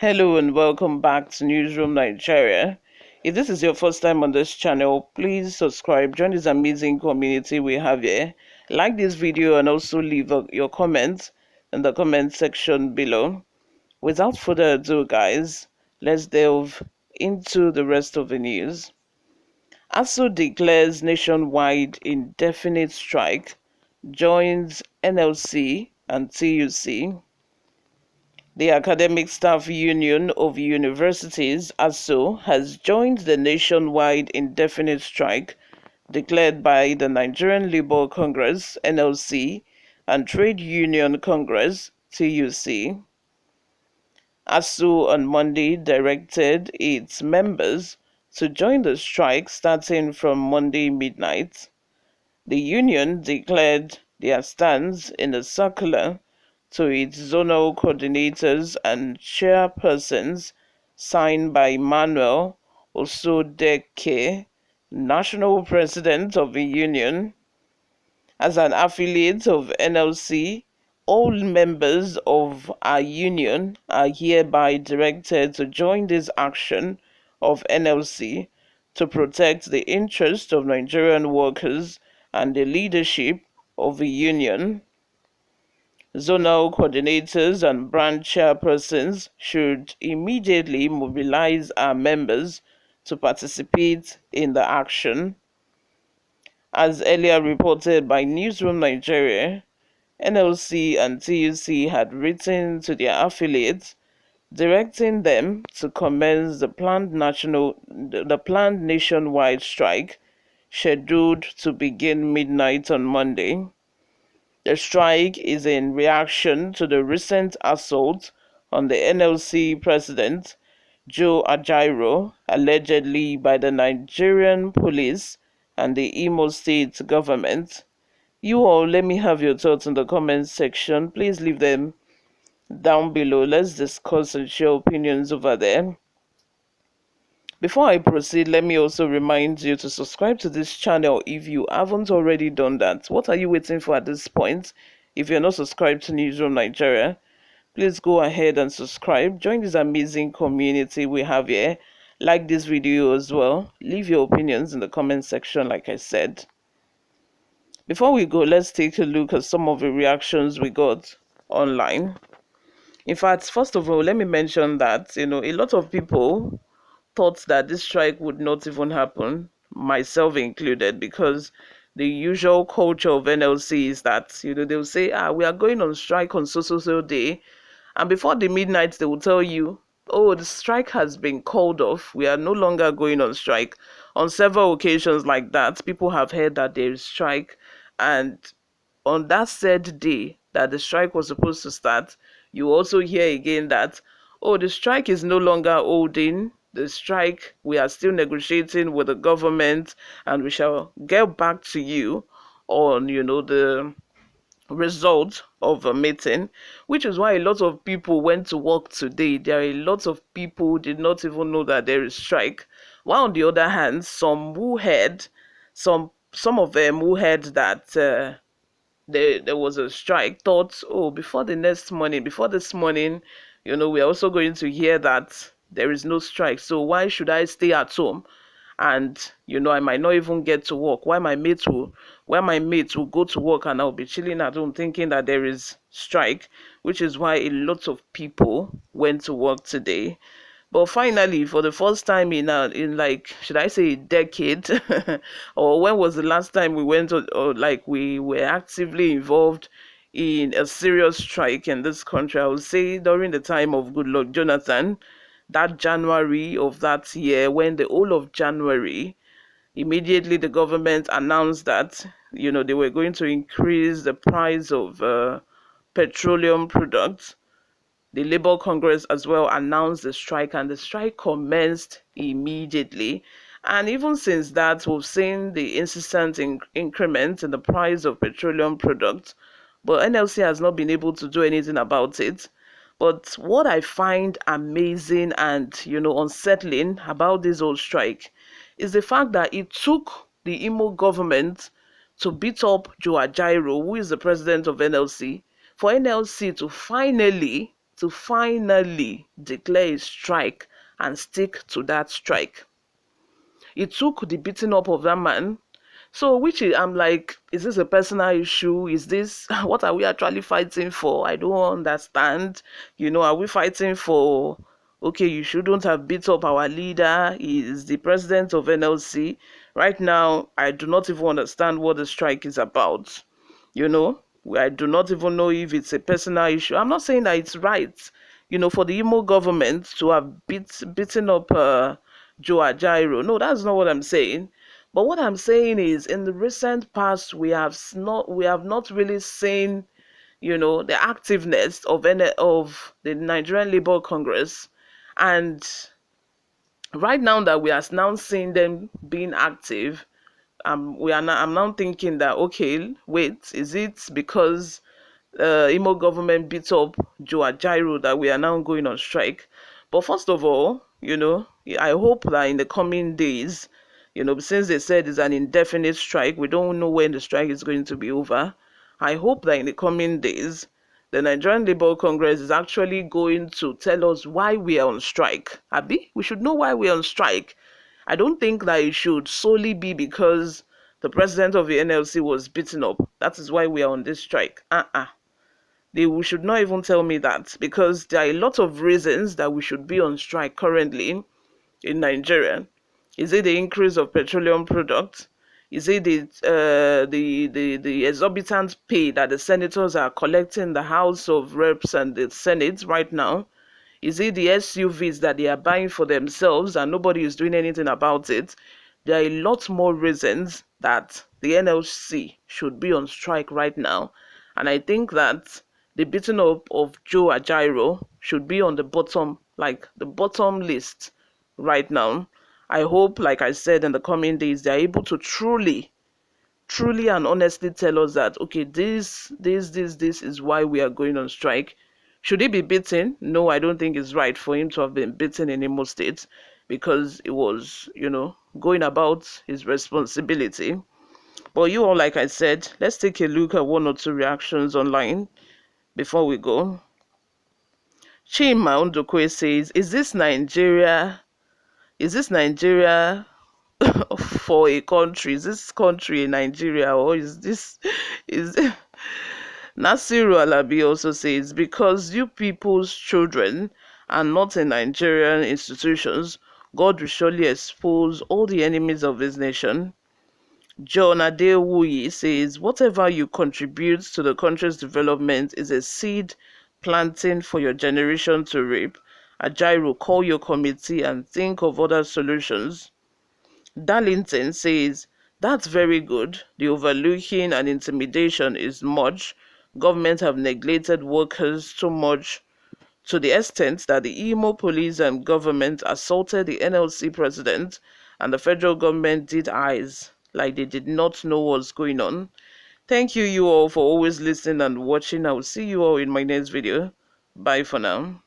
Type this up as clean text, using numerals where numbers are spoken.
Hello and welcome back to Newsroom Nigeria. If this is your first time on this channel, please subscribe, join this amazing community we have here. Like this video and also leave your comments in the comment section below. Without further ado, guys, let's delve into the rest of the news. ASUU declares nationwide indefinite strike, joins NLC and TUC. The Academic Staff Union of Universities, ASUU, has joined the nationwide indefinite strike declared by the Nigerian Labour Congress, NLC, and Trade Union Congress, TUC. ASUU on Monday directed its members to join the strike starting from Monday midnight. The union declared their stance in a circular to its zonal coordinators and chairpersons signed by Manuel Osodeke, national president of the union. As an affiliate of NLC, all members of our union are hereby directed to join this action of NLC to protect the interests of Nigerian workers and the leadership of the union. Zonal coordinators and branch chairpersons should immediately mobilize our members to participate in the action. As earlier reported by Newsroom Nigeria, NLC and TUC had written to their affiliates directing them to commence the planned nationwide strike scheduled to begin midnight on Monday. The strike is in reaction to the recent assault on the NLC president, Joe Ajaero, allegedly by the Nigerian police and the Imo State government. You all, let me have your thoughts in the comments section. Please leave them down below. Let's discuss and share opinions over there. Before I proceed, let me also remind you to subscribe to this channel if you haven't already done that. What are you waiting for at this point? If you're not subscribed to Newsroom Nigeria, please go ahead and subscribe. Join this amazing community we have here. Like this video as well. Leave your opinions in the comment section, like I said. Before we go, let's take a look at some of the reactions we got online. In fact, first of all, let me mention that, a lot of people thought that this strike would not even happen, myself included, because the usual culture of NLC is that, they'll say, we are going on strike on so day. And before the midnight, they will tell you, oh, the strike has been called off. We are no longer going on strike. On several occasions like that, people have heard that there is strike. And on that said day that the strike was supposed to start, you also hear again that, oh, the strike is no longer holding. The strike, we are still negotiating with the government, and we shall get back to you on, the result of a meeting, which is why a lot of people went to work today. There are a lot of people who did not even know that there is strike. While on the other hand, some of them who heard that there was a strike thought, oh, before this morning, we're also going to hear that there is no strike. So why should I stay at home? And I might not even get to work. Why my mates will go to work and I'll be chilling at home thinking that there is strike, which is why a lot of people went to work today. But finally, for the first time in like, should I say a decade, or when was the last time we went or like we were actively involved in a serious strike in this country? I would say during the time of Goodluck Jonathan, that January of that year, when the whole of January, immediately the government announced that, they were going to increase the price of petroleum products. The Labour Congress as well announced the strike, and the strike commenced immediately. And even since that, we've seen the incessant increment in the price of petroleum products, but NLC has not been able to do anything about it. But what I find amazing and, unsettling about this whole strike is the fact that it took the Imo government to beat up Joe Ajaero, who is the president of NLC, for NLC to finally to finally declare a strike and stick to that strike. It took the beating up of that man. So, I'm like, is this a personal issue? Is this, what are we actually fighting for? I don't understand. Are we fighting for, okay, you shouldn't have beat up our leader. He is the president of NLC. Right now, I do not even understand what the strike is about. I do not even know if it's a personal issue. I'm not saying that it's right, for the Imo government to have beaten up Joe Ajaero. No, that's not what I'm saying. But what I'm saying is, in the recent past, we have not really seen, the activeness of the Nigerian Labour Congress, and right now that we are now seeing them being active, I'm now thinking that, okay, wait, is it because Imo government beat up Joe Ajaero that we are now going on strike? But first of all, I hope that in the coming days, since they said it's an indefinite strike, we don't know when the strike is going to be over. I hope that in the coming days, the Nigerian Labour Congress is actually going to tell us why we are on strike. Abi, we should know why we are on strike. I don't think that it should solely be because the president of the NLC was beaten up. That is why we are on this strike. They should not even tell me that, because there are a lot of reasons that we should be on strike currently in Nigeria. Is it the increase of petroleum products? Is it the exorbitant pay that the senators are collecting in the House of Reps and the Senate right now? Is it the SUVs that they are buying for themselves and nobody is doing anything about it? There are a lot more reasons that the NLC should be on strike right now. And I think that the beating up of Joe Ajaero should be on the bottom list right now. I hope, like I said, in the coming days, they are able to truly and honestly tell us that, okay, this is why we are going on strike. Should he be beaten? No, I don't think it's right for him to have been beaten in Imo State, because it was, going about his responsibility. But you all, like I said, let's take a look at one or two reactions online before we go. Chima Ndokwe says, is this Nigeria for a country? Is this country in Nigeria, or is Nasiru Alabi also says, because you people's children are not in Nigerian institutions, God will surely expose all the enemies of his nation. John Adewuyi says, whatever you contribute to the country's development is a seed planting for your generation to reap. Ajaero, call your committee and think of other solutions. Darlington says, that's very good. The overlooking and intimidation is much. Government have neglected workers too much, to the extent that the Imo police and government assaulted the NLC president, and the federal government did eyes like they did not know what's going on. Thank you all for always listening and watching. I will see you all in my next video. Bye for now.